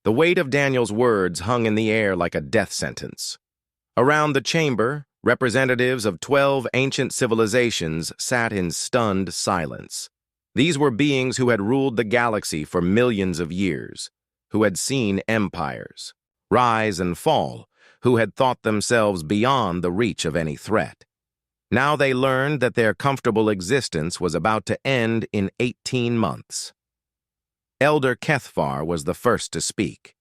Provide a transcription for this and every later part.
The weight of Daniel's words hung in the air like a death sentence. Around the chamber, representatives of 12 ancient civilizations sat in stunned silence. These were beings who had ruled the galaxy for millions of years, who had seen empires rise and fall, who had thought themselves beyond the reach of any threat. Now they learned that their comfortable existence was about to end in 18 months. Elder Kethfar was the first to speak.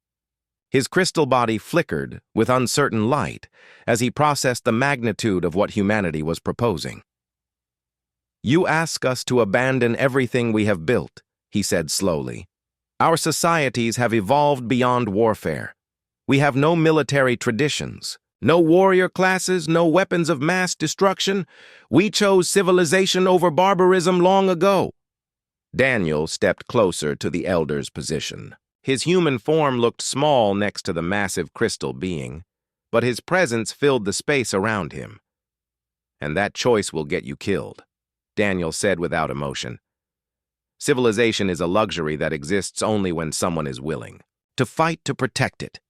His crystal body flickered with uncertain light as he processed the magnitude of what humanity was proposing. "You ask us to abandon everything we have built," he said slowly. "Our societies have evolved beyond warfare. We have no military traditions, no warrior classes, no weapons of mass destruction. We chose civilization over barbarism long ago." Daniel stepped closer to the elder's position. His human form looked small next to the massive crystal being, but his presence filled the space around him. "And that choice will get you killed," Daniel said without emotion. "Civilization is a luxury that exists only when someone is willing to fight to protect it.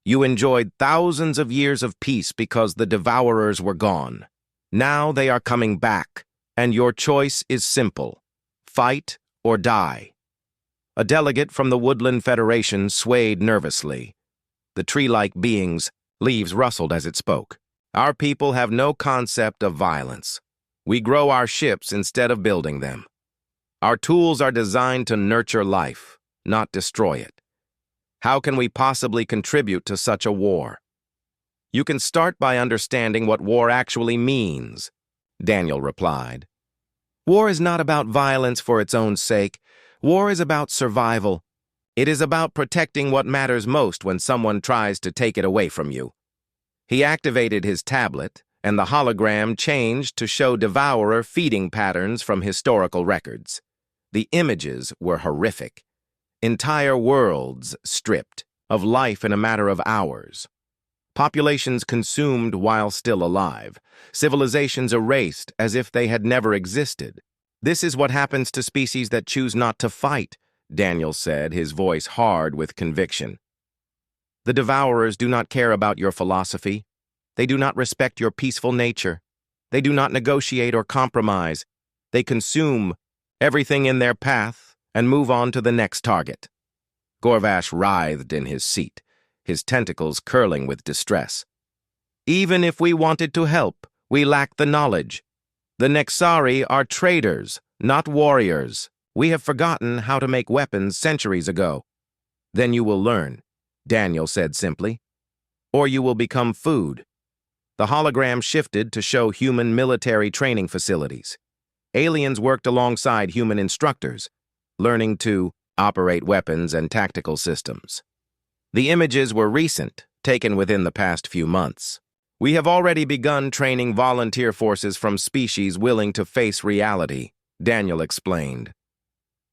You enjoyed thousands of years of peace because the devourers were gone. Now they are coming back, and your choice is simple: fight or die." A delegate from the Woodland Federation swayed nervously. The tree-like being's leaves rustled as it spoke. "Our people have no concept of violence. We grow our ships instead of building them. Our tools are designed to nurture life, not destroy it. How can we possibly contribute to such a war?" "You can start by understanding what war actually means," Daniel replied. "War is not about violence for its own sake. War is about survival. It is about protecting what matters most when someone tries to take it away from you." He activated his tablet, and the hologram changed to show devourer feeding patterns from historical records. The images were horrific. Entire worlds stripped of life in a matter of hours. Populations consumed while still alive. Civilizations erased as if they had never existed. "This is what happens to species that choose not to fight," Daniel said, his voice hard with conviction. "The devourers do not care about your philosophy. They do not respect your peaceful nature. They do not negotiate or compromise. They consume everything in their path and move on to the next target." Gorvash writhed in his seat, his tentacles curling with distress. "Even if we wanted to help, we lack the knowledge. The Nexari are traders, not warriors. We have forgotten how to make weapons centuries ago." "Then you will learn," Daniel said simply. "Or you will become food." The hologram shifted to show human military training facilities. Aliens worked alongside human instructors, learning to operate weapons and tactical systems. The images were recent, taken within the past few months. "We have already begun training volunteer forces from species willing to face reality," Daniel explained.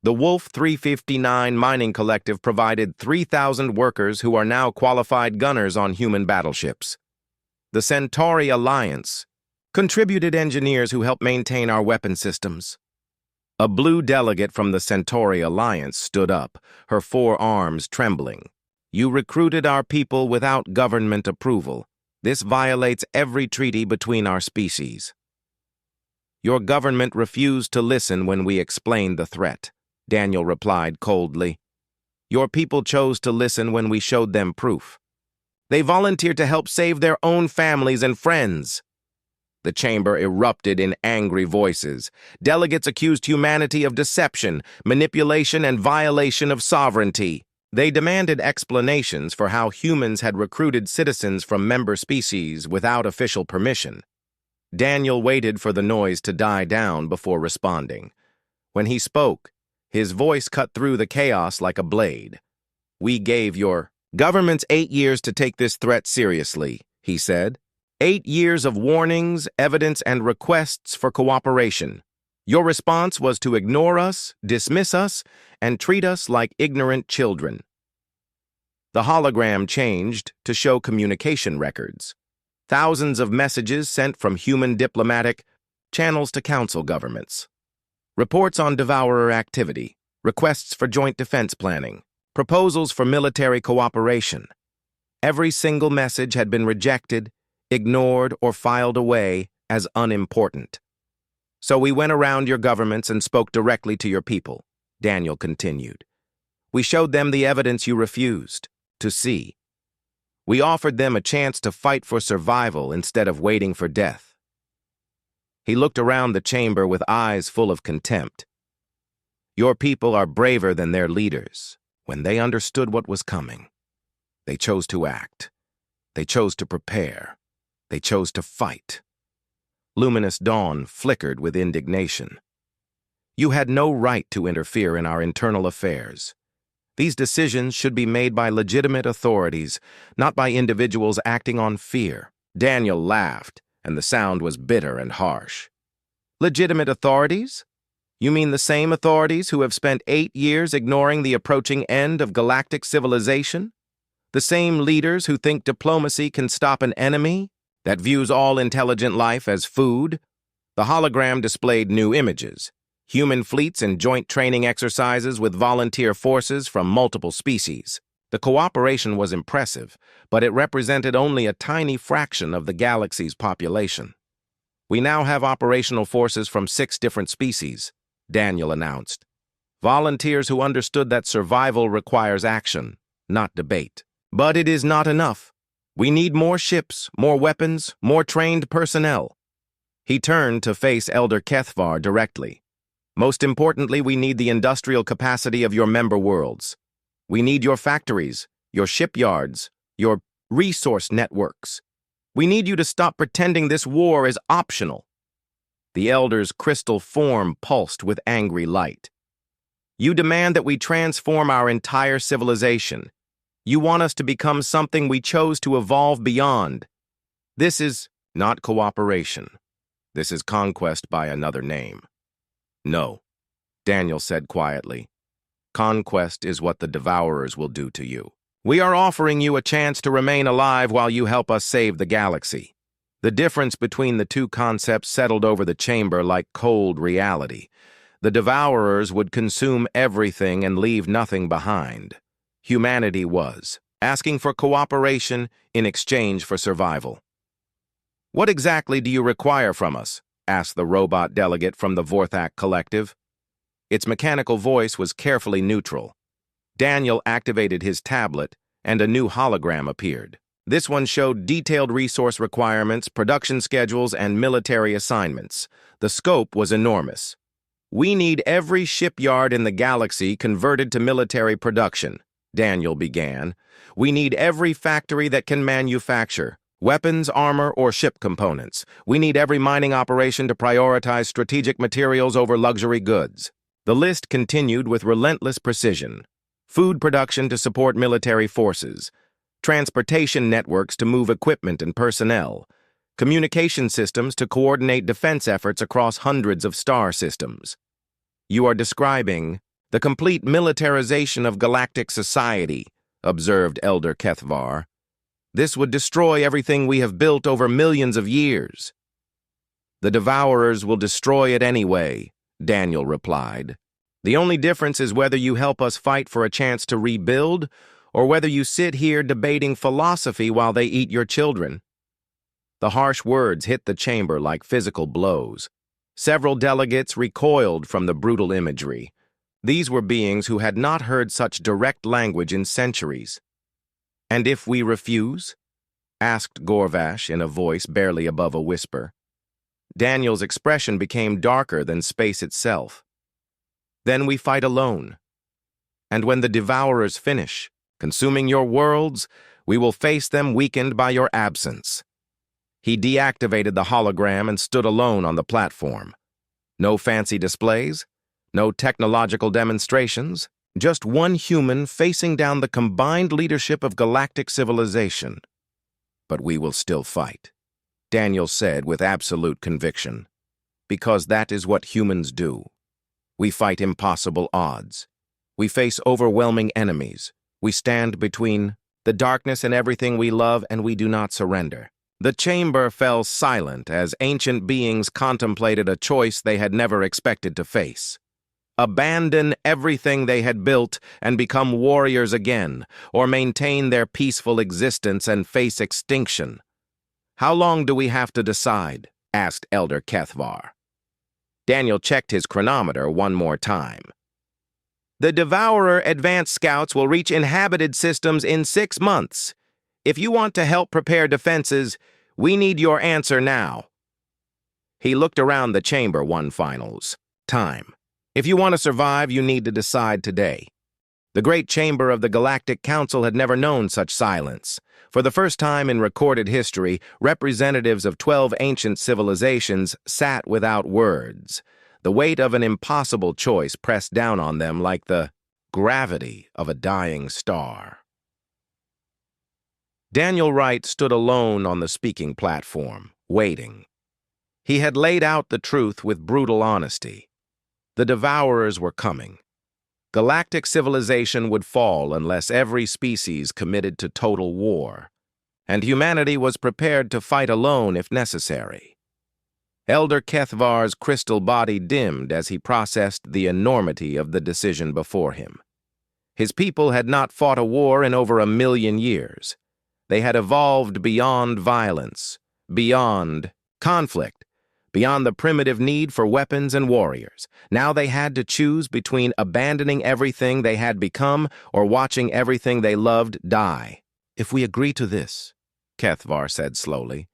"The Wolf 359 Mining Collective provided 3,000 workers who are now qualified gunners on human battleships. The Centauri Alliance contributed engineers who help maintain our weapon systems." A blue delegate from the Centauri Alliance stood up, her forearms trembling. "You recruited our people without government approval. This violates every treaty between our species." "Your government refused to listen when we explained the threat," Daniel replied coldly. "Your people chose to listen when we showed them proof. They volunteered to help save their own families and friends." The chamber erupted in angry voices. Delegates accused humanity of deception, manipulation, and violation of sovereignty. They demanded explanations for how humans had recruited citizens from member species without official permission. Daniel waited for the noise to die down before responding. When he spoke, his voice cut through the chaos like a blade. "We gave your governments 8 years to take this threat seriously," he said. 8 years of warnings, evidence, and requests for cooperation. Your response was to ignore us, dismiss us, and treat us like ignorant children." The hologram changed to show communication records. Thousands of messages sent from human diplomatic channels to council governments. Reports on devourer activity, requests for joint defense planning, proposals for military cooperation. Every single message had been rejected, ignored, or filed away as unimportant. So we went around your governments and spoke directly to your people, Daniel continued. We showed them the evidence you refused to see. We offered them a chance to fight for survival instead of waiting for death. He looked around the chamber with eyes full of contempt. Your people are braver than their leaders. When they understood what was coming, they chose to act. They chose to prepare. They chose to fight. Luminous dawn flickered with indignation. You had no right to interfere in our internal affairs. These decisions should be made by legitimate authorities, not by individuals acting on fear. Daniel laughed, and the sound was bitter and harsh. Legitimate authorities? You mean the same authorities who have spent 8 years ignoring the approaching end of galactic civilization? The same leaders who think diplomacy can stop an enemy that views all intelligent life as food? The hologram displayed new images. Human fleets and joint training exercises with volunteer forces from multiple species. The cooperation was impressive, but it represented only a tiny fraction of the galaxy's population. We now have operational forces from 6 different species, Daniel announced. Volunteers who understood that survival requires action, not debate. But it is not enough. We need more ships, more weapons, more trained personnel. He turned to face Elder Kethvar directly. Most importantly, we need the industrial capacity of your member worlds. We need your factories, your shipyards, your resource networks. We need you to stop pretending this war is optional. The Elder's crystal form pulsed with angry light. You demand that we transform our entire civilization. You want us to become something we chose to evolve beyond. This is not cooperation. This is conquest by another name. No, Daniel said quietly. Conquest is what the Devourers will do to you. We are offering you a chance to remain alive while you help us save the galaxy. The difference between the two concepts settled over the chamber like cold reality. The Devourers would consume everything and leave nothing behind. Humanity was asking for cooperation in exchange for survival. What exactly do you require from us? Asked the robot delegate from the Vorthak Collective. Its mechanical voice was carefully neutral. Daniel activated his tablet, and a new hologram appeared. This one showed detailed resource requirements, production schedules, and military assignments. The scope was enormous. We need every shipyard in the galaxy converted to military production, Daniel began. We need every factory that can manufacture weapons, armor, or ship components. We need every mining operation to prioritize strategic materials over luxury goods. The list continued with relentless precision. Food production to support military forces. Transportation networks to move equipment and personnel. Communication systems to coordinate defense efforts across hundreds of star systems. You are describing the complete militarization of galactic society, observed Elder Kethvar. This would destroy everything we have built over millions of years. The Devourers will destroy it anyway, Daniel replied. The only difference is whether you help us fight for a chance to rebuild, or whether you sit here debating philosophy while they eat your children. The harsh words hit the chamber like physical blows. Several delegates recoiled from the brutal imagery. These were beings who had not heard such direct language in centuries. And if we refuse? Asked Gorvash in a voice barely above a whisper. Daniel's expression became darker than space itself. Then we fight alone. And when the Devourers finish, consuming your worlds, we will face them weakened by your absence. He deactivated the hologram and stood alone on the platform. No fancy displays, no technological demonstrations, just one human facing down the combined leadership of galactic civilization. But we will still fight, Daniel said with absolute conviction, because that is what humans do. We fight impossible odds. We face overwhelming enemies. We stand between the darkness and everything we love, and we do not surrender. The chamber fell silent as ancient beings contemplated a choice they had never expected to face. abandon everything they had built and become warriors again, or maintain their peaceful existence and face extinction. "How long do we have to decide?" asked Elder Kethvar. Daniel checked his chronometer one more time. "The Devourer advanced scouts will reach inhabited systems in 6 months. If you want to help prepare defenses, we need your answer now." He looked around the chamber one finals. Time. If you want to survive, you need to decide today. The great chamber of the Galactic Council had never known such silence. For the first time in recorded history, representatives of 12 ancient civilizations sat without words. The weight of an impossible choice pressed down on them like the gravity of a dying star. Daniel Wright stood alone on the speaking platform, waiting. He had laid out the truth with brutal honesty. The Devourers were coming. Galactic civilization would fall unless every species committed to total war, and humanity was prepared to fight alone if necessary. Elder Kethvar's crystal body dimmed as he processed the enormity of the decision before him. His people had not fought a war in over 1,000,000 years. They had evolved beyond violence, beyond conflict, beyond the primitive need for weapons and warriors. Now they had to choose between abandoning everything they had become or watching everything they loved die. "If we agree to this," Kethvar said slowly,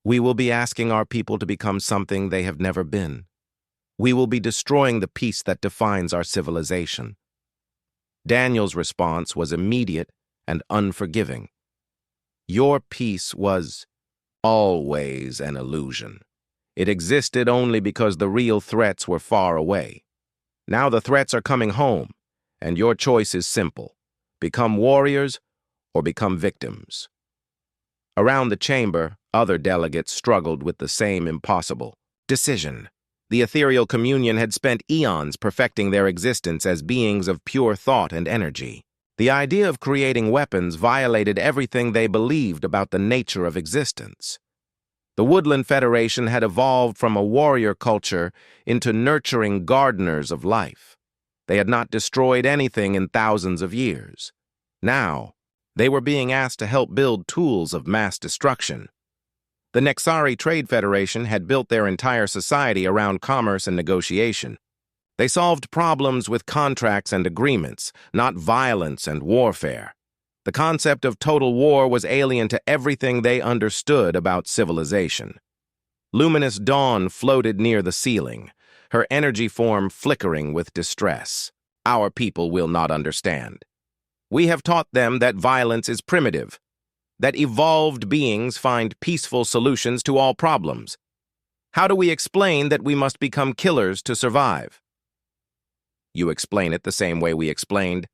"we will be asking our people to become something they have never been. We will be destroying the peace that defines our civilization." Daniel's response was immediate and unforgiving. "Your peace was always an illusion. It existed only because the real threats were far away. Now the threats are coming home, and your choice is simple. Become warriors or become victims." Around the chamber, other delegates struggled with the same impossible decision. The ethereal communion had spent eons perfecting their existence as beings of pure thought and energy. The idea of creating weapons violated everything they believed about the nature of existence. The Woodland Federation had evolved from a warrior culture into nurturing gardeners of life. They had not destroyed anything in thousands of years. Now, they were being asked to help build tools of mass destruction. The Nexari Trade Federation had built their entire society around commerce and negotiation. They solved problems with contracts and agreements, not violence and warfare. The concept of total war was alien to everything they understood about civilization. Luminous dawn floated near the ceiling, her energy form flickering with distress. "Our people will not understand. We have taught them that violence is primitive, that evolved beings find peaceful solutions to all problems. How do we explain that we must become killers to survive?" "You explain it the same way we explained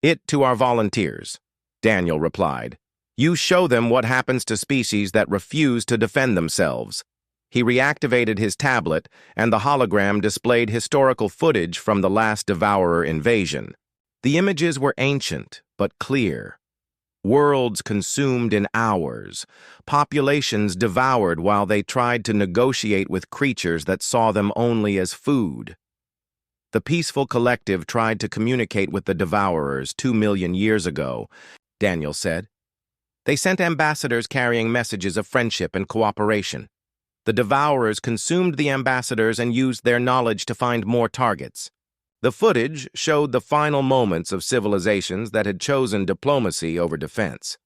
it to our volunteers," Daniel replied. "You show them what happens to species that refuse to defend themselves." He reactivated his tablet, and the hologram displayed historical footage from the last Devourer invasion. The images were ancient, but clear. Worlds consumed in hours, populations devoured while they tried to negotiate with creatures that saw them only as food. The peaceful collective tried to communicate with the Devourers 2,000,000 years ago, Daniel said. They sent ambassadors carrying messages of friendship and cooperation. The Devourers consumed the ambassadors and used their knowledge to find more targets. The footage showed the final moments of civilizations that had chosen diplomacy over defense.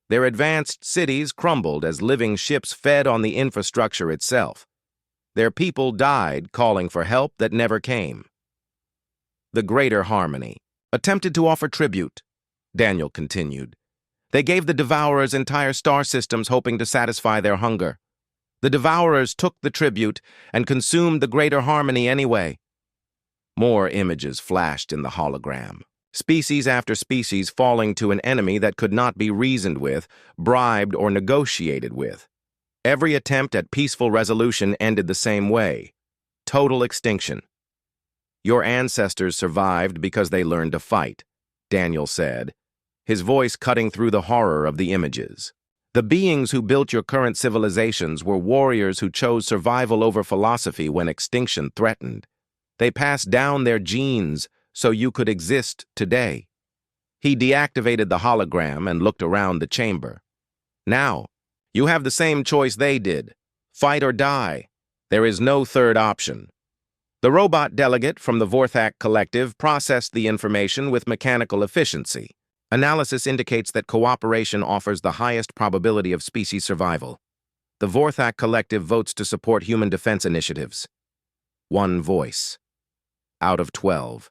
Their advanced cities crumbled as living ships fed on the infrastructure itself. Their people died calling for help that never came. The Greater Harmony attempted to offer tribute, Daniel continued. They gave the Devourers entire star systems hoping to satisfy their hunger. The Devourers took the tribute and consumed the Greater Harmony anyway. More images flashed in the hologram. Species after species falling to an enemy that could not be reasoned with, bribed, or negotiated with. Every attempt at peaceful resolution ended the same way. Total extinction. Your ancestors survived because they learned to fight, Daniel said, his voice cutting through the horror of the images. The beings who built your current civilizations were warriors who chose survival over philosophy when extinction threatened. They passed down their genes so you could exist today. He deactivated the hologram and looked around the chamber. Now, you have the same choice they did. Fight or die. There is no third option. The robot delegate from the Vorthak Collective processed the information with mechanical efficiency. Analysis indicates that cooperation offers the highest probability of species survival. The Vorthak Collective votes to support human defense initiatives. One voice. Out of 12.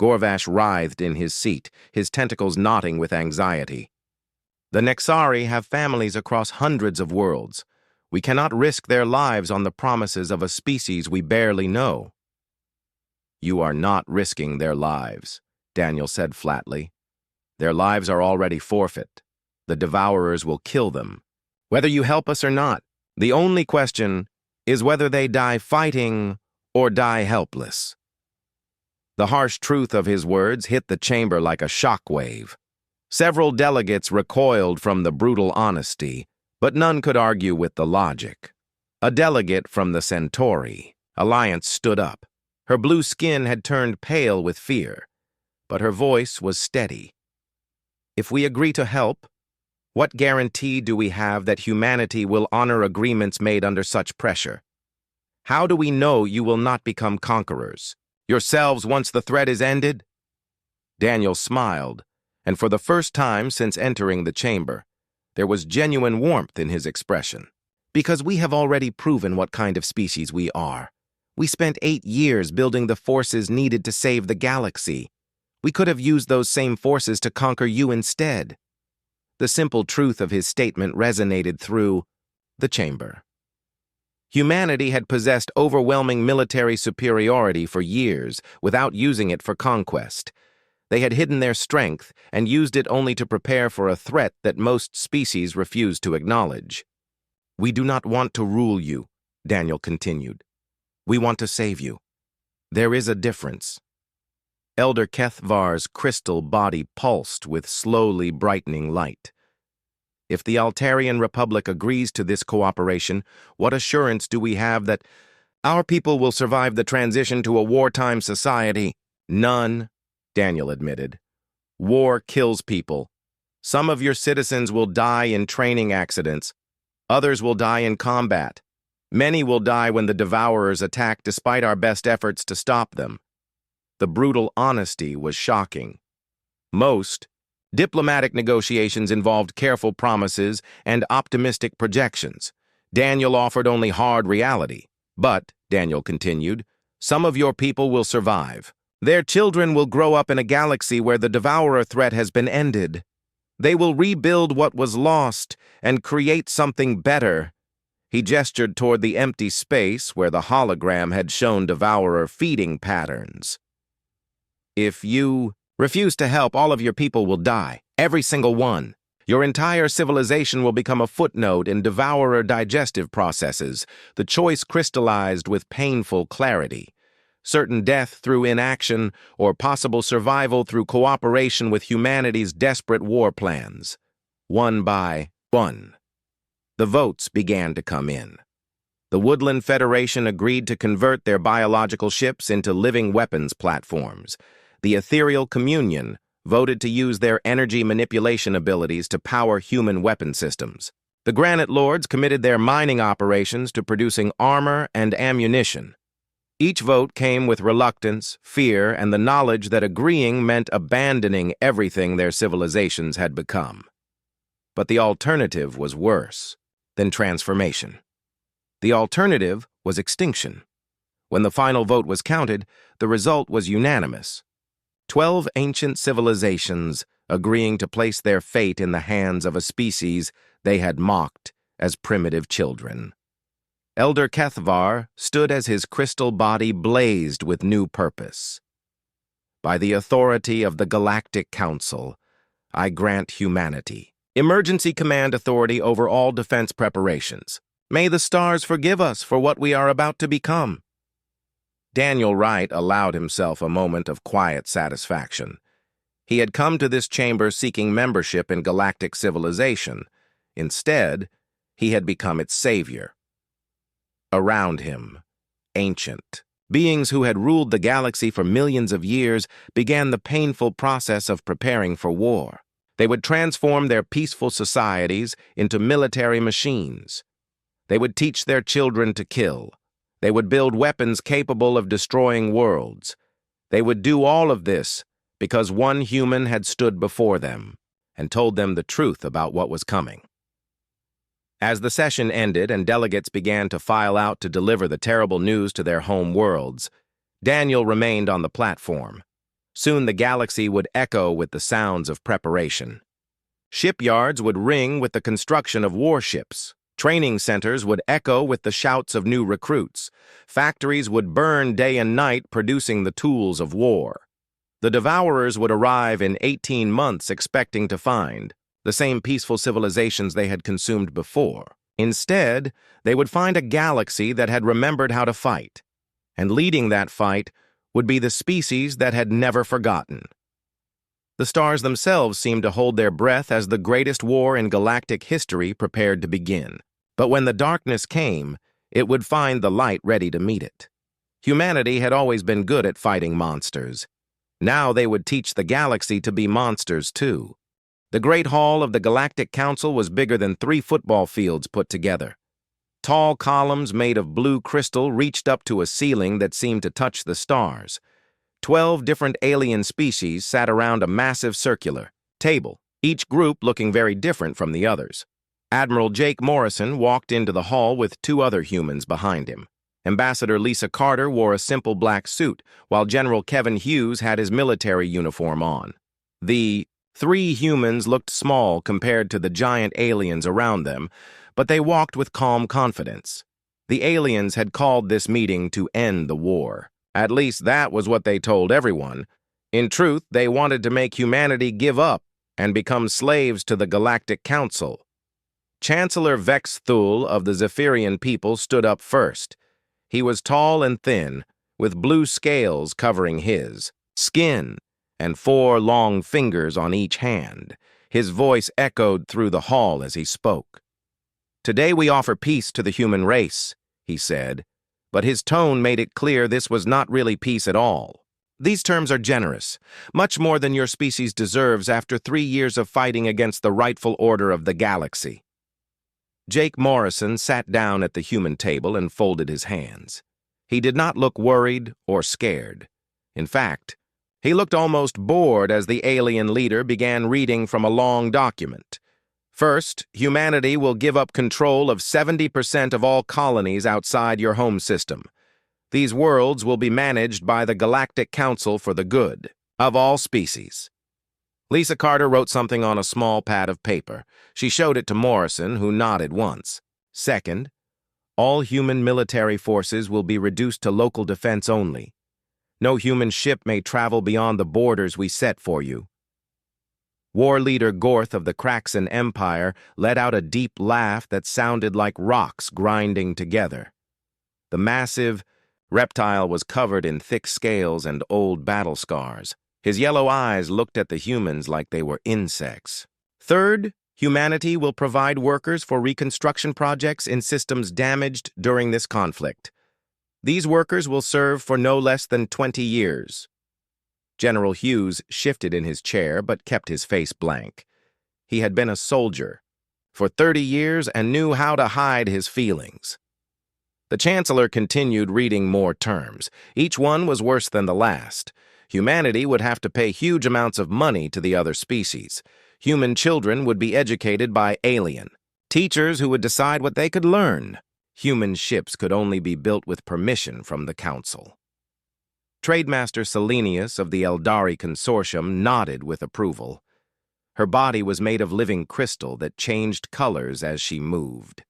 Gorvash writhed in his seat, his tentacles knotting with anxiety. The Nexari have families across hundreds of worlds. We cannot risk their lives on the promises of a species we barely know. You are not risking their lives, Daniel said flatly. Their lives are already forfeit. The Devourers will kill them. Whether you help us or not, the only question is whether they die fighting or die helpless. The harsh truth of his words hit the chamber like a shockwave. Several delegates recoiled from the brutal honesty, but none could argue with the logic. A delegate from the Centauri Alliance stood up. Her blue skin had turned pale with fear, but her voice was steady. If we agree to help, what guarantee do we have that humanity will honor agreements made under such pressure? How do we know you will not become conquerors? Yourselves once the threat is ended? Daniel smiled, and for the first time since entering the chamber, there was genuine warmth in his expression. Because we have already proven what kind of species we are. We spent 8 years building the forces needed to save the galaxy. We could have used those same forces to conquer you instead. The simple truth of his statement resonated through the chamber. Humanity had possessed overwhelming military superiority for years without using it for conquest. They had hidden their strength and used it only to prepare for a threat that most species refused to acknowledge. We do not want to rule you, Daniel continued. We want to save you. There is a difference. Elder Kethvar's crystal body pulsed with slowly brightening light. If the Altarian Republic agrees to this cooperation, what assurance do we have that our people will survive the transition to a wartime society? None, Daniel admitted. War kills people. Some of your citizens will die in training accidents. Others will die in combat. Many will die when the Devourers attack despite our best efforts to stop them. The brutal honesty was shocking. Diplomatic negotiations involved careful promises and optimistic projections. Daniel offered only hard reality. But, Daniel continued, some of your people will survive. Their children will grow up in a galaxy where the Devourer threat has been ended. They will rebuild what was lost and create something better. He gestured toward the empty space where the hologram had shown Devourer feeding patterns. If you refuse to help, all of your people will die, every single one. Your entire civilization will become a footnote in Devourer digestive processes, the choice crystallized with painful clarity. Certain death through inaction or possible survival through cooperation with humanity's desperate war plans. One by one. The votes began to come in. The Woodland Federation agreed to convert their biological ships into living weapons platforms. The Ethereal Communion voted to use their energy manipulation abilities to power human weapon systems. The Granite Lords committed their mining operations to producing armor and ammunition. Each vote came with reluctance, fear, and the knowledge that agreeing meant abandoning everything their civilizations had become. But the alternative was worse than transformation. The alternative was extinction. When the final vote was counted, the result was unanimous. 12 ancient civilizations agreeing to place their fate in the hands of a species they had mocked as primitive children. Elder Kethvar stood as his crystal body blazed with new purpose. By the authority of the Galactic Council, I grant humanity emergency command authority over all defense preparations. May the stars forgive us for what we are about to become. Daniel Wright allowed himself a moment of quiet satisfaction. He had come to this chamber seeking membership in galactic civilization. Instead, he had become its savior. Around him, ancient, Beings who had ruled the galaxy for millions of years began the painful process of preparing for war. They would transform their peaceful societies into military machines. They would teach their children to kill. They would build weapons capable of destroying worlds. They would do all of this because one human had stood before them and told them the truth about what was coming. As the session ended and delegates began to file out to deliver the terrible news to their home worlds, Daniel remained on the platform. Soon the galaxy would echo with the sounds of preparation. Shipyards would ring with the construction of warships. Training centers would echo with the shouts of new recruits. Factories would burn day and night producing the tools of war. The devourers would arrive in 18 months expecting to find the same peaceful civilizations they had consumed before. Instead, they would find a galaxy that had remembered how to fight, and leading that fight would be the species that had never forgotten. The stars themselves seemed to hold their breath as the greatest war in galactic history prepared to begin. But when the darkness came, it would find the light ready to meet it. Humanity had always been good at fighting monsters. Now they would teach the galaxy to be monsters too. The Great Hall of the Galactic Council was bigger than 3 football fields put together. Tall columns made of blue crystal reached up to a ceiling that seemed to touch the stars. 12 different alien species sat around a massive circular table, each group looking very different from the others. Admiral Jake Morrison walked into the hall with 2 other humans behind him. Ambassador Lisa Carter wore a simple black suit, while General Kevin Hughes had his military uniform on. The 3 humans looked small compared to the giant aliens around them, but they walked with calm confidence. The aliens had called this meeting to end the war. At least that was what they told everyone. In truth, they wanted to make humanity give up and become slaves to the Galactic Council. Chancellor Vex Thul of the Zephyrian people stood up first. He was tall and thin, with blue scales covering his skin and 4 long fingers on each hand. His voice echoed through the hall as he spoke. "Today we offer peace to the human race," he said, but his tone made it clear this was not really peace at all. "These terms are generous, much more than your species deserves after 3 years of fighting against the rightful order of the galaxy." Jake Morrison sat down at the human table and folded his hands. He did not look worried or scared. In fact, he looked almost bored as the alien leader began reading from a long document. First, humanity will give up control of 70% of all colonies outside your home system. These worlds will be managed by the Galactic Council for the good of all species. Lisa Carter wrote something on a small pad of paper. She showed it to Morrison, who nodded once. Second, all human military forces will be reduced to local defense only. No human ship may travel beyond the borders we set for you. War leader Gorth of the Kraxan Empire let out a deep laugh that sounded like rocks grinding together. The massive reptile was covered in thick scales and old battle scars. His yellow eyes looked at the humans like they were insects. Third, humanity will provide workers for reconstruction projects in systems damaged during this conflict. These workers will serve for no less than 20 years. General Hughes shifted in his chair but kept his face blank. He had been a soldier for 30 years and knew how to hide his feelings. The Chancellor continued reading more terms. Each one was worse than the last. Humanity would have to pay huge amounts of money to the other species. Human children would be educated by alien teachers who would decide what they could learn. Human ships could only be built with permission from the Council. Trademaster Selenius of the Eldari Consortium nodded with approval. Her body was made of living crystal that changed colors as she moved.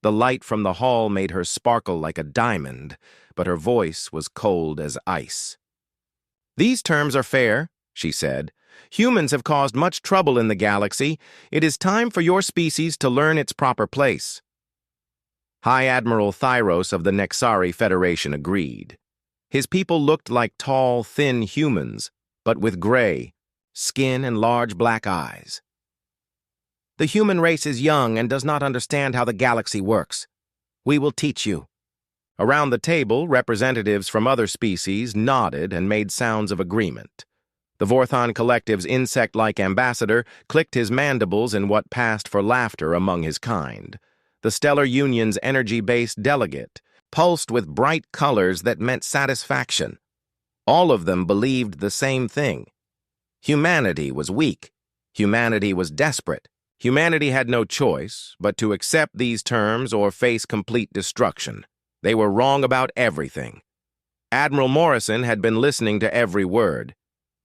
The light from the hall made her sparkle like a diamond, but her voice was cold as ice. "These terms are fair," she said. "Humans have caused much trouble in the galaxy. It is time for your species to learn its proper place." High Admiral Thyros of the Nexari Federation agreed. His people looked like tall, thin humans, but with gray skin and large black eyes. "The human race is young and does not understand how the galaxy works. We will teach you." Around the table, representatives from other species nodded and made sounds of agreement. The Vorthon Collective's insect-like ambassador clicked his mandibles in what passed for laughter among his kind. The Stellar Union's energy-based delegate pulsed with bright colors that meant satisfaction. All of them believed the same thing. Humanity was weak. Humanity was desperate. Humanity had no choice but to accept these terms or face complete destruction. They were wrong about everything. Admiral Morrison had been listening to every word,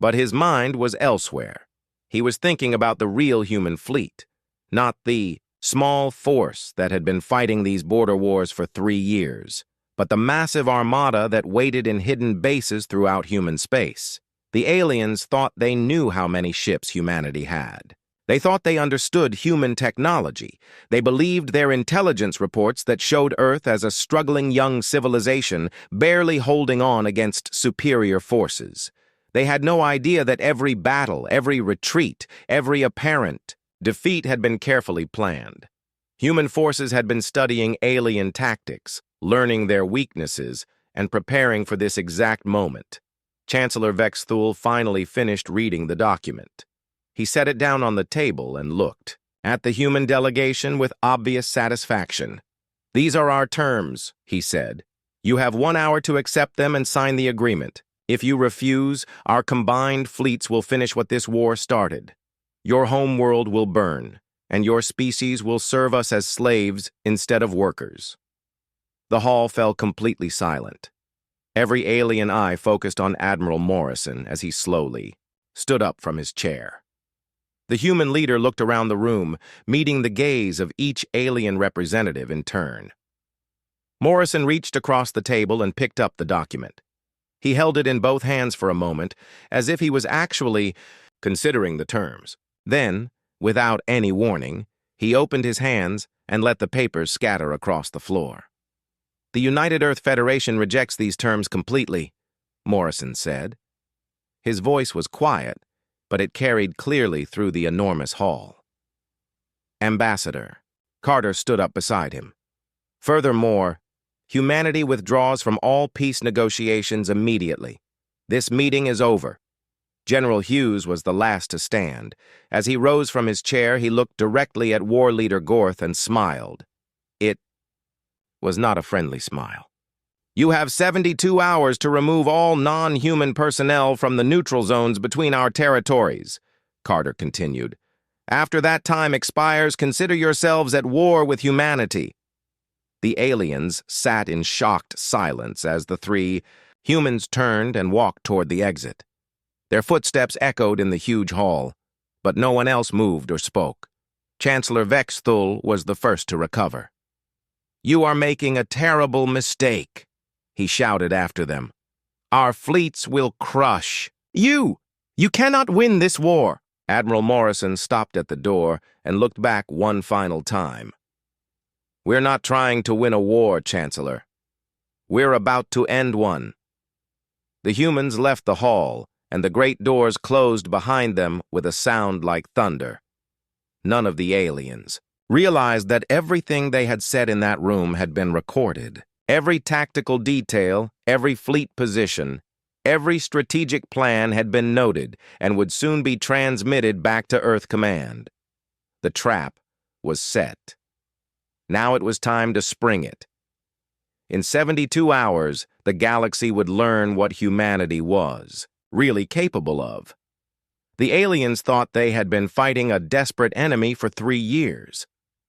but his mind was elsewhere. He was thinking about the real human fleet, not the small force that had been fighting these border wars for 3 years, but the massive armada that waited in hidden bases throughout human space. The aliens thought they knew how many ships humanity had. They thought they understood human technology. They believed their intelligence reports that showed Earth as a struggling young civilization barely holding on against superior forces. They had no idea that every battle, every retreat, every apparent defeat had been carefully planned. Human forces had been studying alien tactics, learning their weaknesses, and preparing for this exact moment. Chancellor Vexthul finally finished reading the document. He set it down on the table and looked at the human delegation with obvious satisfaction. "These are our terms," he said. "You have 1 hour to accept them and sign the agreement. If you refuse, our combined fleets will finish what this war started. Your home world will burn, and your species will serve us as slaves instead of workers." The hall fell completely silent. Every alien eye focused on Admiral Morrison as he slowly stood up from his chair. The human leader looked around the room, meeting the gaze of each alien representative in turn. Morrison reached across the table and picked up the document. He held it in both hands for a moment, as if he was actually considering the terms. Then, without any warning, he opened his hands and let the papers scatter across the floor. "The United Earth Federation rejects these terms completely," Morrison said. His voice was quiet, but it carried clearly through the enormous hall. "Ambassador." Carter stood up beside him. "Furthermore, humanity withdraws from all peace negotiations immediately. This meeting is over." General Hughes was the last to stand. As he rose from his chair, he looked directly at War Leader Gorth and smiled. It was not a friendly smile. "You have 72 hours to remove all non-human personnel from the neutral zones between our territories," Carter continued. "After that time expires, consider yourselves at war with humanity." The aliens sat in shocked silence as the 3 humans turned and walked toward the exit. Their footsteps echoed in the huge hall, but no one else moved or spoke. Chancellor Vexthul was the first to recover. "You are making a terrible mistake," he shouted after them. "Our fleets will crush you. You cannot win this war." Admiral Morrison stopped at the door and looked back one final time. "We're not trying to win a war, Chancellor. We're about to end one." The humans left the hall, and the great doors closed behind them with a sound like thunder. None of the aliens realized that everything they had said in that room had been recorded. Every tactical detail, every fleet position, every strategic plan had been noted and would soon be transmitted back to Earth Command. The trap was set. Now it was time to spring it. In 72 hours, the galaxy would learn what humanity was really capable of. The aliens thought they had been fighting a desperate enemy for 3 years.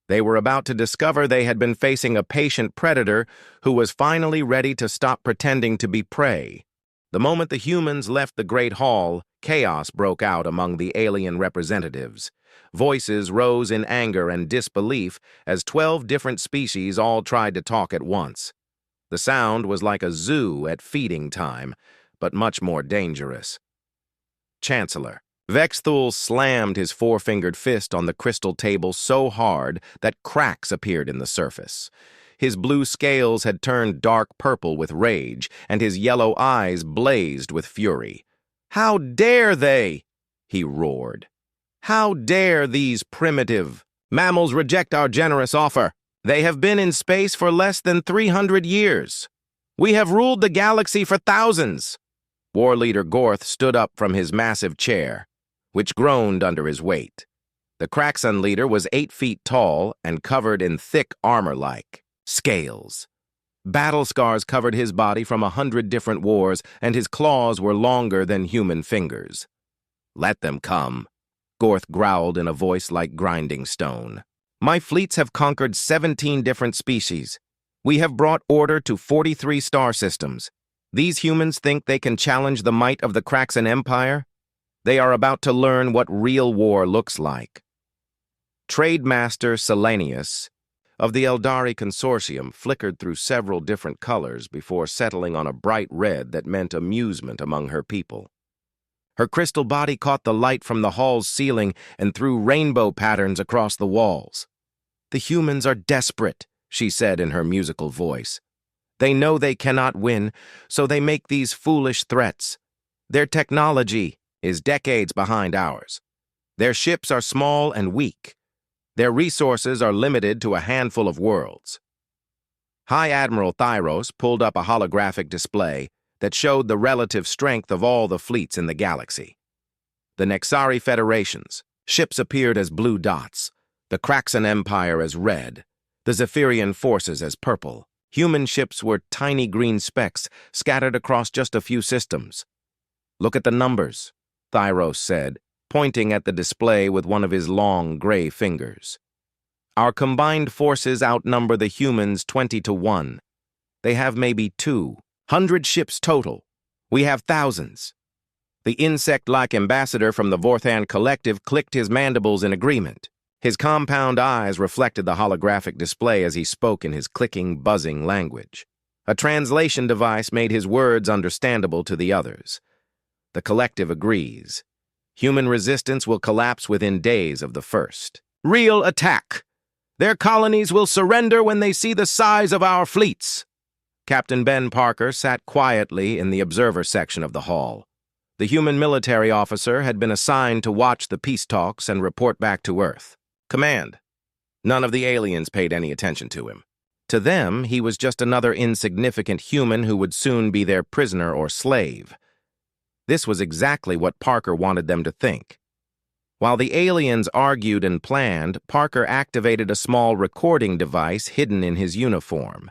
They were about to discover they had been facing a patient predator who was finally ready to stop pretending to be prey. The moment the humans left the Great Hall, chaos broke out among the alien representatives. Voices rose in anger and disbelief as 12 different species all tried to talk at once. The sound was like a zoo at feeding time, but much more dangerous. "Chancellor." Vexthul slammed his 4-fingered fist on the crystal table so hard that cracks appeared in the surface. His blue scales had turned dark purple with rage, and his yellow eyes blazed with fury. "How dare they?" he roared. "How dare these primitive mammals reject our generous offer? They have been in space for less than 300 years. We have ruled the galaxy for thousands. War Leader Gorth stood up from his massive chair, which groaned under his weight. The Kraxan leader was 8 feet tall and covered in thick armor-like scales. Battle scars covered his body from 100 different wars, and his claws were longer than human fingers. Let them come, Gorth growled in a voice like grinding stone. My fleets have conquered 17 different species. We have brought order to 43 star systems. These humans think they can challenge the might of the Kraxan Empire? They are about to learn what real war looks like. Trademaster Selenius of the Eldari Consortium flickered through several different colors before settling on a bright red that meant amusement among her people. Her crystal body caught the light from the hall's ceiling and threw rainbow patterns across the walls. The humans are desperate, she said in her musical voice. They know they cannot win, so they make these foolish threats. Their technology is decades behind ours. Their ships are small and weak. Their resources are limited to a handful of worlds. High Admiral Thyros pulled up a holographic display that showed the relative strength of all the fleets in the galaxy. The Nexari Federation's ships appeared as blue dots, the Kraxan Empire as red, the Zephyrian forces as purple. Human ships were tiny green specks scattered across just a few systems. Look at the numbers, Thyros said, pointing at the display with one of his long gray fingers. Our combined forces outnumber the humans 20 to 1. They have maybe 200 ships total. We have thousands. The insect-like ambassador from the Vorthan Collective clicked his mandibles in agreement. His compound eyes reflected the holographic display as he spoke in his clicking, buzzing language. A translation device made his words understandable to the others. The Collective agrees. Human resistance will collapse within days of the first real attack. Their colonies will surrender when they see the size of our fleets. Captain Ben Parker sat quietly in the observer section of the hall. The human military officer had been assigned to watch the peace talks and report back to Earth. Command. None of the aliens paid any attention to him. To them, he was just another insignificant human who would soon be their prisoner or slave. This was exactly what Parker wanted them to think. While the aliens argued and planned, Parker activated a small recording device hidden in his uniform.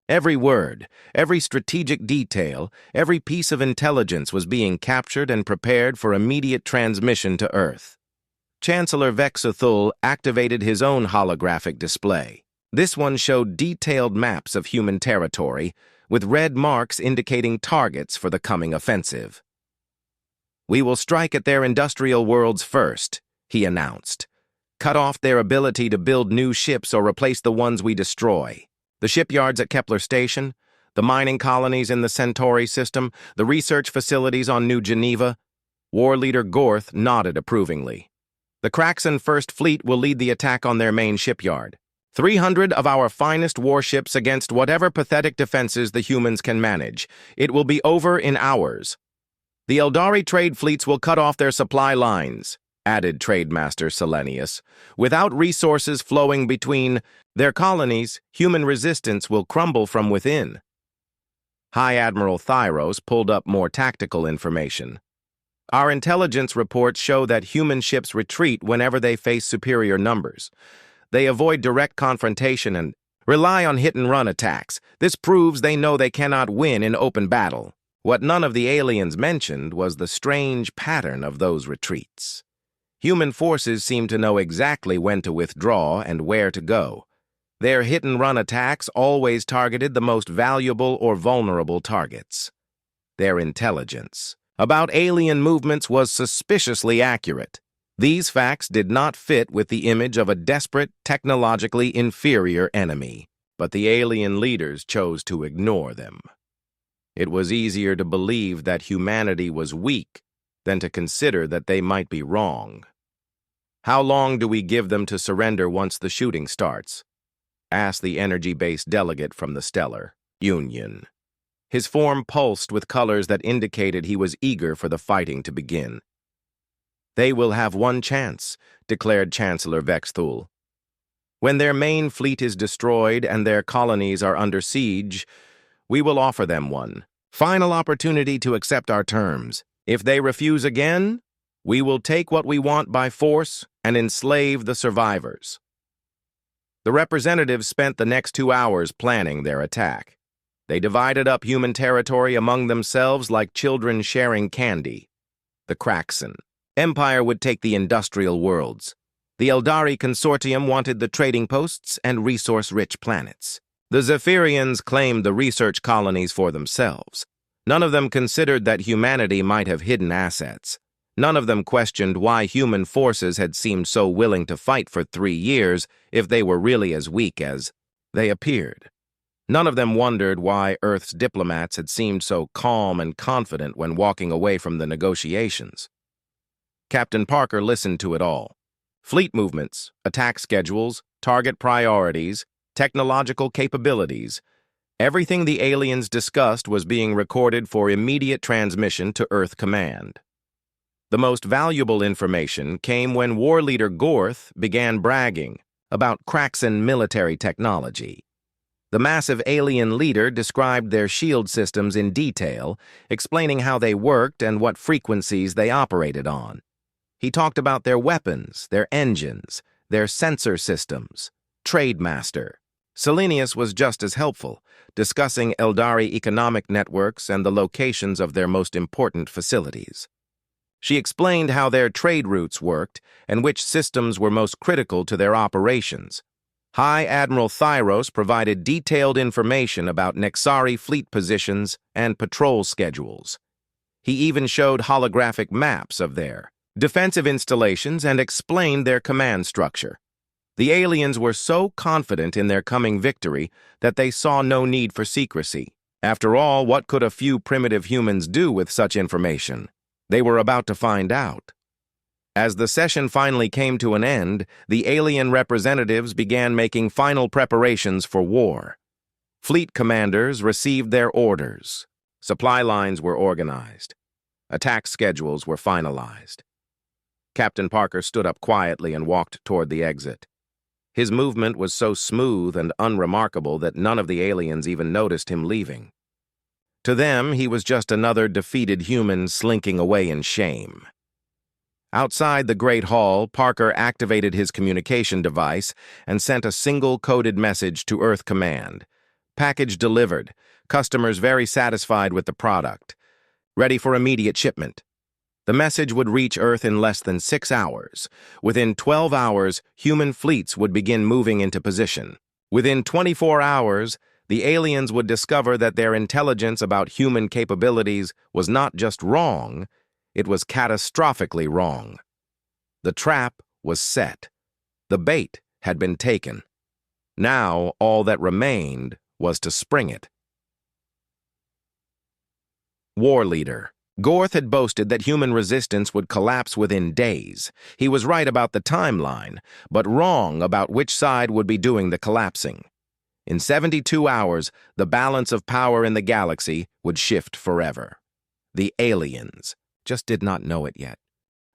Every word, every strategic detail, every piece of intelligence was being captured and prepared for immediate transmission to Earth. Chancellor Vexuthul activated his own holographic display. This one showed detailed maps of human territory, with red marks indicating targets for the coming offensive. We will strike at their industrial worlds first, he announced. Cut off their ability to build new ships or replace the ones we destroy. The shipyards at Kepler Station, the mining colonies in the Centauri system, the research facilities on New Geneva. War Leader Gorth nodded approvingly. The Kraxan First Fleet will lead the attack on their main shipyard. 300 of our finest warships against whatever pathetic defenses the humans can manage. It will be over in hours. The Eldari trade fleets will cut off their supply lines, added Trademaster Selenius. Without resources flowing between their colonies, human resistance will crumble from within. High Admiral Thyros pulled up more tactical information. Our intelligence reports show that human ships retreat whenever they face superior numbers. They avoid direct confrontation and rely on hit-and-run attacks. This proves they know they cannot win in open battle. What none of the aliens mentioned was the strange pattern of those retreats. Human forces seem to know exactly when to withdraw and where to go. Their hit-and-run attacks always targeted the most valuable or vulnerable targets. Their intelligence about alien movements was suspiciously accurate. These facts did not fit with the image of a desperate, technologically inferior enemy, but the alien leaders chose to ignore them. It was easier to believe that humanity was weak than to consider that they might be wrong. How long do we give them to surrender once the shooting starts? Asked the energy-based delegate from the Stellar Union. His form pulsed with colors that indicated he was eager for the fighting to begin. They will have one chance, declared Chancellor Vexthul. When their main fleet is destroyed and their colonies are under siege, we will offer them one final opportunity to accept our terms. If they refuse again, we will take what we want by force and enslave the survivors." The representatives spent the next 2 hours planning their attack. They divided up human territory among themselves like children sharing candy. The Kraxan Empire would take the industrial worlds. The Eldari Consortium wanted the trading posts and resource-rich planets. The Zephyrians claimed the research colonies for themselves. None of them considered that humanity might have hidden assets. None of them questioned why human forces had seemed so willing to fight for 3 years if they were really as weak as they appeared. None of them wondered why Earth's diplomats had seemed so calm and confident when walking away from the negotiations. Captain Parker listened to it all. Fleet movements, attack schedules, target priorities, technological capabilities. Everything the aliens discussed was being recorded for immediate transmission to Earth Command. The most valuable information came when War Leader Gorth began bragging about Kraxan military technology. The massive alien leader described their shield systems in detail, explaining how they worked and what frequencies they operated on. He talked about their weapons, their engines, their sensor systems. Trademaster Selenius was just as helpful, discussing Eldari economic networks and the locations of their most important facilities. She explained how their trade routes worked and which systems were most critical to their operations. High Admiral Thyros provided detailed information about Nexari fleet positions and patrol schedules. He even showed holographic maps of their defensive installations and explained their command structure. The aliens were so confident in their coming victory that they saw no need for secrecy. After all, what could a few primitive humans do with such information? They were about to find out. As the session finally came to an end, the alien representatives began making final preparations for war. Fleet commanders received their orders. Supply lines were organized. Attack schedules were finalized. Captain Parker stood up quietly and walked toward the exit. His movement was so smooth and unremarkable that none of the aliens even noticed him leaving. To them, he was just another defeated human slinking away in shame. Outside the Great Hall, Parker activated his communication device and sent a single coded message to Earth Command. Package delivered. Customers very satisfied with the product. Ready for immediate shipment. The message would reach Earth in less than 6 hours. Within 12 hours, human fleets would begin moving into position. Within 24 hours, the aliens would discover that their intelligence about human capabilities was not just wrong, it was catastrophically wrong. The trap was set. The bait had been taken. Now, all that remained was to spring it. War Leader Gorth had boasted that human resistance would collapse within days. He was right about the timeline, but wrong about which side would be doing the collapsing. In 72 hours, the balance of power in the galaxy would shift forever. The aliens just did not know it yet.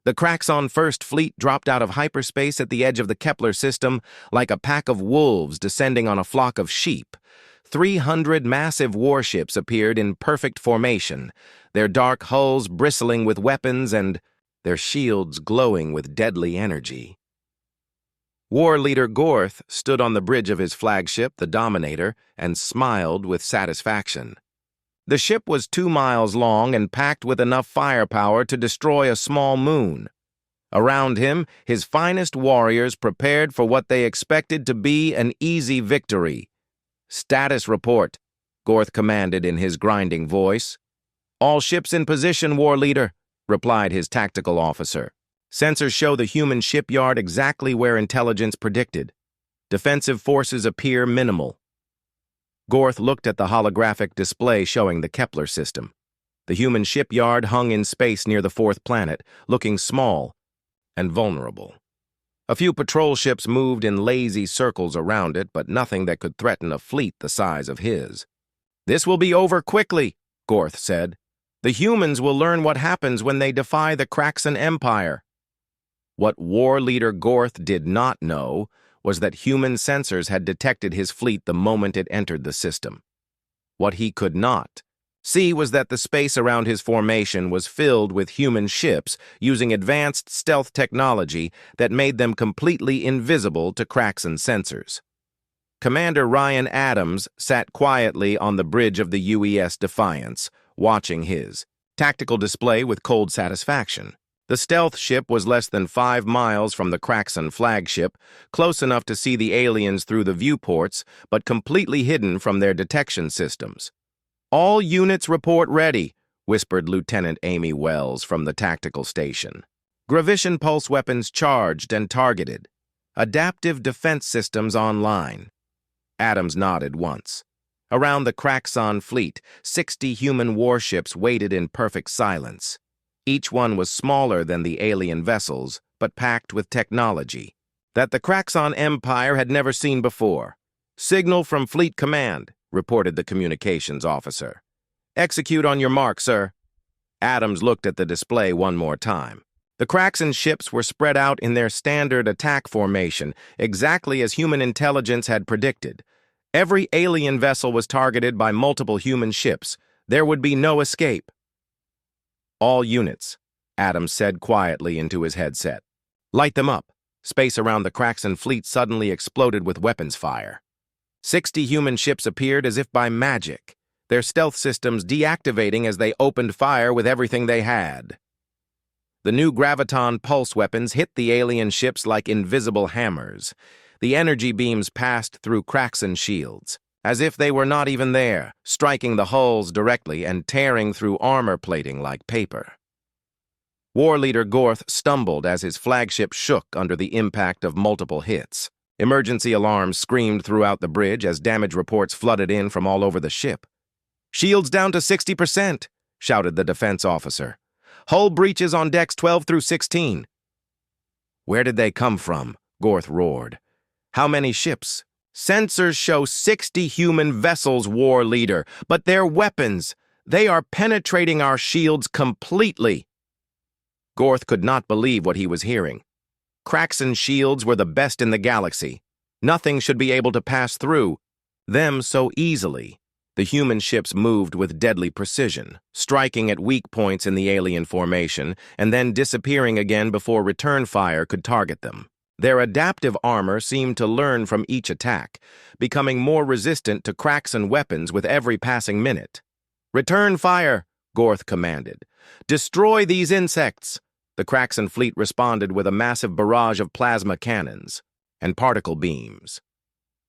The Kraxan First Fleet dropped out of hyperspace at the edge of the Kepler system like a pack of wolves descending on a flock of sheep. 300 massive warships appeared in perfect formation, their dark hulls bristling with weapons and their shields glowing with deadly energy. War Leader Gorth stood on the bridge of his flagship, the Dominator, and smiled with satisfaction. The ship was 2 miles long and packed with enough firepower to destroy a small moon. Around him, his finest warriors prepared for what they expected to be an easy victory. "Status report," Gorth commanded in his grinding voice. "All ships in position, War Leader," replied his tactical officer. "Sensors show the human shipyard exactly where intelligence predicted. Defensive forces appear minimal." Gorth looked at the holographic display showing the Kepler system. The human shipyard hung in space near the 4th planet, looking small and vulnerable. A few patrol ships moved in lazy circles around it, but nothing that could threaten a fleet the size of his. "This will be over quickly," Gorth said. "The humans will learn what happens when they defy the Kraxan Empire." What War Leader Gorth did not know was that human sensors had detected his fleet the moment it entered the system. What he could not see was that the space around his formation was filled with human ships using advanced stealth technology that made them completely invisible to Kraxan sensors. Commander Ryan Adams sat quietly on the bridge of the UES Defiance, watching his tactical display with cold satisfaction. The stealth ship was less than 5 miles from the Kraxan flagship, close enough to see the aliens through the viewports, but completely hidden from their detection systems. "All units report ready," whispered Lieutenant Amy Wells from the tactical station. "Graviton pulse weapons charged and targeted. Adaptive defense systems online." Adams nodded once. Around the Kraxan fleet, 60 human warships waited in perfect silence. Each one was smaller than the alien vessels, but packed with technology that the Kraxan Empire had never seen before. "Signal from Fleet Command," reported the communications officer. "Execute on your mark, sir." Adams looked at the display one more time. The Kraxan ships were spread out in their standard attack formation, exactly as human intelligence had predicted. Every alien vessel was targeted by multiple human ships. There would be no escape. "All units," Adams said quietly into his headset. "Light them up." Space around the Kraxan fleet suddenly exploded with weapons fire. 60 human ships appeared as if by magic, their stealth systems deactivating as they opened fire with everything they had. The new graviton pulse weapons hit the alien ships like invisible hammers. The energy beams passed through Kraxan shields, as if they were not even there, striking the hulls directly and tearing through armor plating like paper. War Leader Gorth stumbled as his flagship shook under the impact of multiple hits. Emergency alarms screamed throughout the bridge as damage reports flooded in from all over the ship. "Shields down to 60%, shouted the defense officer. "Hull breaches on decks 12 through 16. "Where did they come from?" Gorth roared. "How many ships?" "Sensors show 60 human vessels, War Leader, but their weapons, they are penetrating our shields completely." Gorth could not believe what he was hearing. Kraxan shields were the best in the galaxy. Nothing should be able to pass through them so easily. The human ships moved with deadly precision, striking at weak points in the alien formation and then disappearing again before return fire could target them. Their adaptive armor seemed to learn from each attack, becoming more resistant to Kraxan weapons with every passing minute. "Return fire," Gorth commanded. "Destroy these insects." The Kraxan fleet responded with a massive barrage of plasma cannons and particle beams.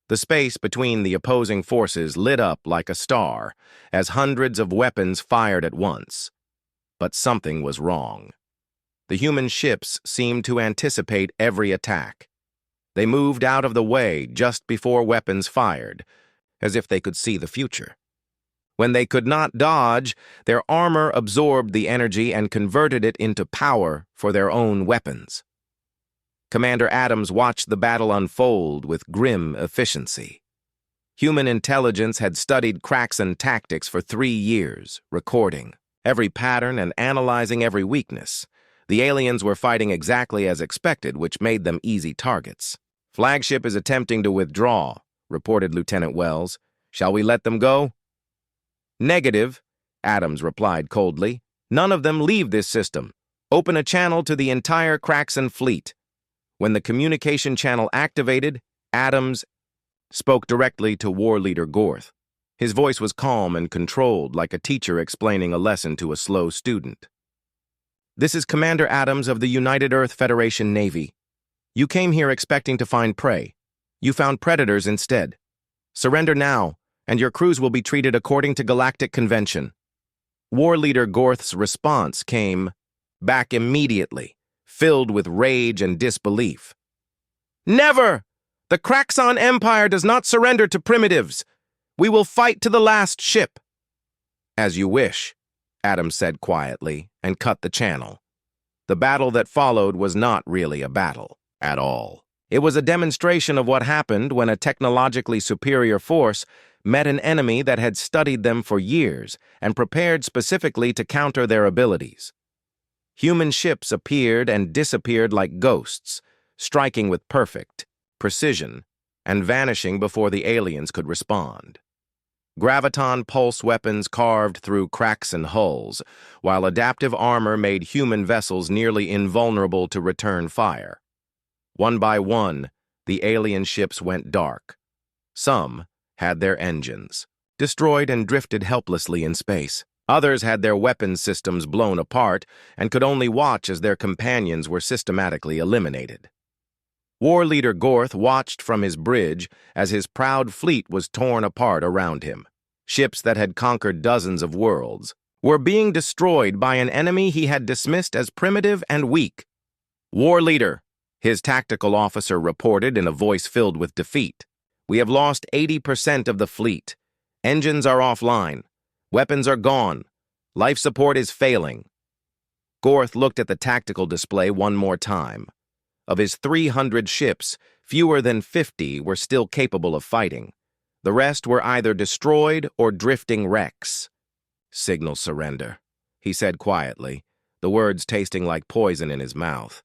The space between the opposing forces lit up like a star as hundreds of weapons fired at once. But something was wrong. The human ships seemed to anticipate every attack. They moved out of the way just before weapons fired, as if they could see the future. When they could not dodge, their armor absorbed the energy and converted it into power for their own weapons. Commander Adams watched the battle unfold with grim efficiency. Human intelligence had studied Kraxan tactics for 3 years, recording every pattern and analyzing every weakness. The aliens were fighting exactly as expected, which made them easy targets. "Flagship is attempting to withdraw," reported Lieutenant Wells. "Shall we let them go?" "Negative," Adams replied coldly. "None of them leave this system. Open a channel to the entire Kraxan fleet." When the communication channel activated, Adams spoke directly to War Leader Gorth. His voice was calm and controlled, like a teacher explaining a lesson to a slow student. "This is Commander Adams of the United Earth Federation Navy. You came here expecting to find prey. You found predators instead. Surrender now, and your crews will be treated according to Galactic Convention." War Leader Gorth's response came back immediately, filled with rage and disbelief. "Never! The Kraxan Empire does not surrender to primitives. We will fight to the last ship." "As you wish," Adams said quietly, and cut the channel. The battle that followed was not really a battle at all. It was a demonstration of what happened when a technologically superior force met an enemy that had studied them for years and prepared specifically to counter their abilities. Human ships appeared and disappeared like ghosts, striking with perfect precision and vanishing before the aliens could respond. Graviton pulse weapons carved through cracks and hulls, while adaptive armor made human vessels nearly invulnerable to return fire. One by one, the alien ships went dark. Some had their engines destroyed and drifted helplessly in space. Others had their weapons systems blown apart and could only watch as their companions were systematically eliminated. War leader Gorth watched from his bridge as his proud fleet was torn apart around him. Ships that had conquered dozens of worlds were being destroyed by an enemy he had dismissed as primitive and weak. "War leader," his tactical officer reported in a voice filled with defeat. "We have lost 80% of the fleet. Engines are offline. Weapons are gone. Life support is failing." Gorth looked at the tactical display one more time. Of his 300 ships, fewer than 50 were still capable of fighting. The rest were either destroyed or drifting wrecks. "Signal surrender," he said quietly, the words tasting like poison in his mouth.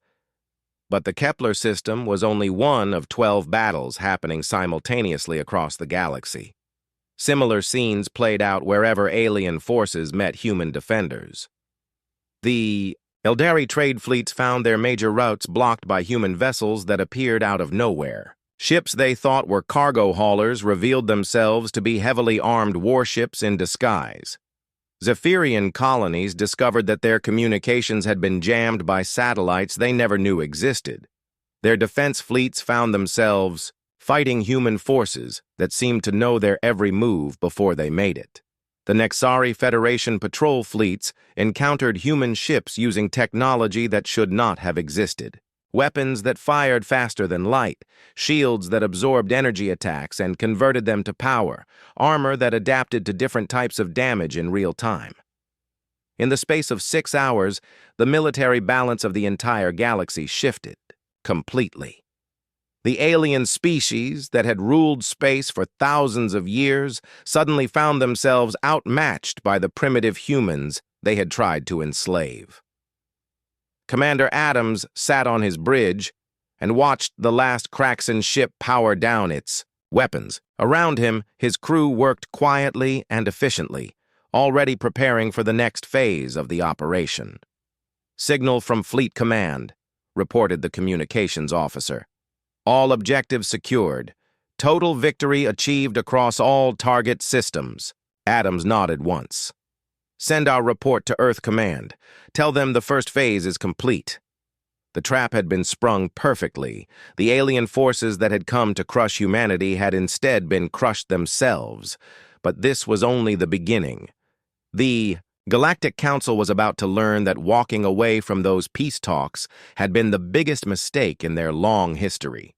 But the Kepler system was only one of 12 battles happening simultaneously across the galaxy. Similar scenes played out wherever alien forces met human defenders. The Eldari trade fleets found their major routes blocked by human vessels that appeared out of nowhere. Ships they thought were cargo haulers revealed themselves to be heavily armed warships in disguise. Zephyrian colonies discovered that their communications had been jammed by satellites they never knew existed. Their defense fleets found themselves fighting human forces that seemed to know their every move before they made it. The Nexari Federation patrol fleets encountered human ships using technology that should not have existed. Weapons that fired faster than light, shields that absorbed energy attacks and converted them to power, armor that adapted to different types of damage in real time. In the space of 6 hours, the military balance of the entire galaxy shifted completely. The alien species that had ruled space for thousands of years suddenly found themselves outmatched by the primitive humans they had tried to enslave. Commander Adams sat on his bridge and watched the last Kraxan ship power down its weapons. Around him, his crew worked quietly and efficiently, already preparing for the next phase of the operation. "Signal from Fleet Command," reported the communications officer. "All objectives secured. Total victory achieved across all target systems." Adams nodded once. "Send our report to Earth Command. Tell them the first phase is complete." The trap had been sprung perfectly. The alien forces that had come to crush humanity had instead been crushed themselves. But this was only the beginning. The Galactic Council was about to learn that walking away from those peace talks had been the biggest mistake in their long history.